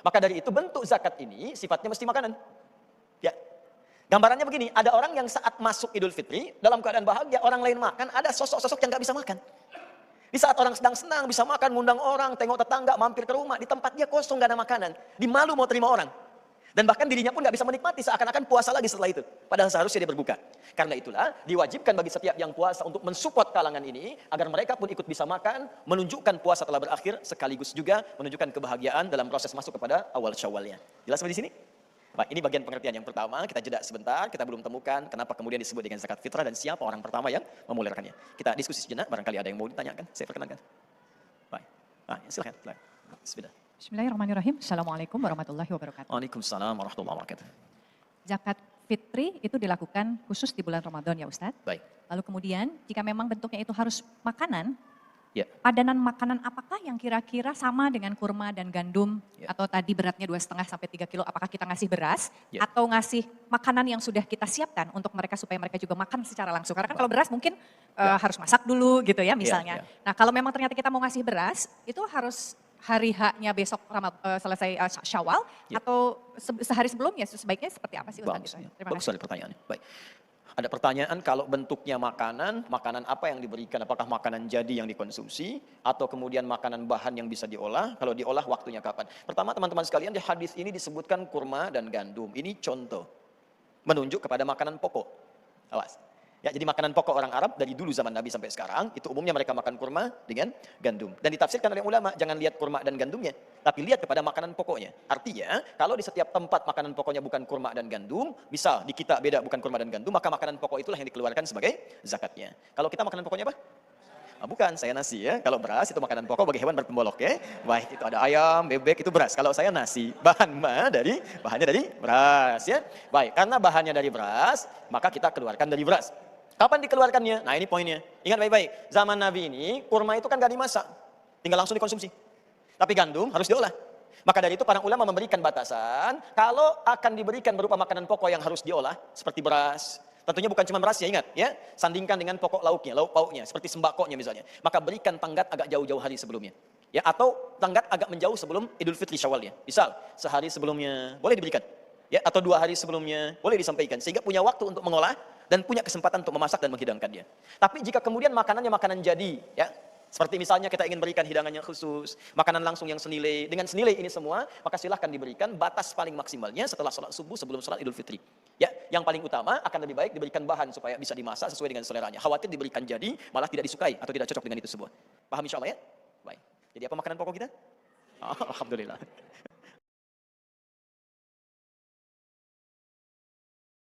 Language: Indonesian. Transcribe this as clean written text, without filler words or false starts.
Maka dari itu bentuk zakat ini sifatnya mesti makanan. Ya. Gambarannya begini, ada orang yang saat masuk Idul Fitri, dalam keadaan bahagia, orang lain makan, ada sosok-sosok yang nggak bisa makan. Di saat orang sedang senang, bisa makan, ngundang orang, tengok tetangga, mampir ke rumah, di tempat dia kosong, nggak ada makanan. Di malu mau terima orang. Dan bahkan dirinya pun nggak bisa menikmati, seakan-akan puasa lagi setelah itu. Padahal seharusnya dia berbuka. Karena itulah, diwajibkan bagi setiap yang puasa untuk mensupport kalangan ini, agar mereka pun ikut bisa makan, menunjukkan puasa telah berakhir, sekaligus juga menunjukkan kebahagiaan dalam proses masuk kepada awal Syawalnya. Jelas sampai di sini? Baik, ini bagian pengertian yang pertama, kita jeda sebentar, kita belum temukan kenapa kemudian disebut dengan zakat fitrah dan siapa orang pertama yang memulihkannya. Kita diskusi sejenak, barangkali ada yang mau ditanyakan, saya perkenankan. Baik, silakan. Bismillah. Bismillahirrahmanirrahim. Assalamualaikum warahmatullahi wabarakatuh. Waalaikumsalam warahmatullahi wabarakatuh. Zakat fitri itu dilakukan khusus di bulan Ramadan ya Ustadz. Baik. Lalu kemudian jika memang bentuknya itu harus makanan, Ya. padanan makanan apakah yang kira-kira sama dengan kurma dan gandum? Ya. Atau tadi beratnya 2,5 sampai 3 kilo, apakah kita ngasih beras? Ya. Atau ngasih makanan yang sudah kita siapkan untuk mereka supaya mereka juga makan secara langsung? Karena kan kalau beras mungkin harus masak dulu gitu ya misalnya. Ya. Nah kalau memang ternyata kita mau ngasih beras, itu harus hari H-nya besok selesai Syawal Ya. atau sehari sebelumnya sebaiknya seperti apa sih Ustaz? Bagus, Terima bagus kasih. sekali pertanyaannya. Baik. Ada pertanyaan kalau bentuknya makanan, makanan apa yang diberikan? Apakah makanan jadi yang dikonsumsi atau kemudian makanan bahan yang bisa diolah? Kalau diolah waktunya kapan? Pertama teman-teman sekalian, di hadis ini disebutkan kurma dan gandum. Ini contoh menunjuk kepada makanan pokok. Awas. Ya, jadi makanan pokok orang Arab dari dulu zaman Nabi sampai sekarang, itu umumnya mereka makan kurma dengan gandum. Dan ditafsirkan oleh ulama, jangan lihat kurma dan gandumnya, tapi lihat kepada makanan pokoknya. Artinya, kalau di setiap tempat makanan pokoknya bukan kurma dan gandum, misal di kita beda bukan kurma dan gandum, maka makanan pokok itulah yang dikeluarkan sebagai zakatnya. Kalau kita makanan pokoknya apa? Bukan, saya nasi ya. Kalau beras itu makanan pokok bagi hewan berpembolok ya. Baik, itu ada ayam, bebek, itu beras. Kalau saya nasi, bahannya dari beras ya. Baik, karena bahannya dari beras, maka kita keluarkan dari beras. Kapan dikeluarkannya? Nah ini poinnya. Ingat baik-baik, zaman Nabi ini kurma itu kan gak dimasak, tinggal langsung dikonsumsi. Tapi gandum harus diolah. Maka dari itu para ulama memberikan batasan, kalau akan diberikan berupa makanan pokok yang harus diolah, seperti beras, tentunya bukan cuma beras ya, ingat ya, sandingkan dengan pokok lauknya, lauk pauknya, seperti sembakonya misalnya. Maka berikan tanggat agak jauh-jauh hari sebelumnya. Ya, atau tanggat agak menjauh sebelum Idul Fitri Syawalnya. Misal, sehari sebelumnya boleh diberikan. Ya, atau 2 hari sebelumnya boleh disampaikan. Sehingga punya waktu untuk mengolah dan punya kesempatan untuk memasak dan menghidangkannya. Tapi jika kemudian makanannya makanan jadi, ya, seperti misalnya kita ingin berikan hidangannya khusus, makanan langsung yang senilai, dengan senilai ini semua, maka silahkan diberikan batas paling maksimalnya setelah sholat subuh sebelum sholat Idul Fitri. Ya, yang paling utama akan lebih baik diberikan bahan supaya bisa dimasak sesuai dengan seleranya. Khawatir diberikan jadi, malah tidak disukai atau tidak cocok dengan itu semua. Paham insya Allah ya? Baik. Jadi apa makanan pokok kita? Alhamdulillah.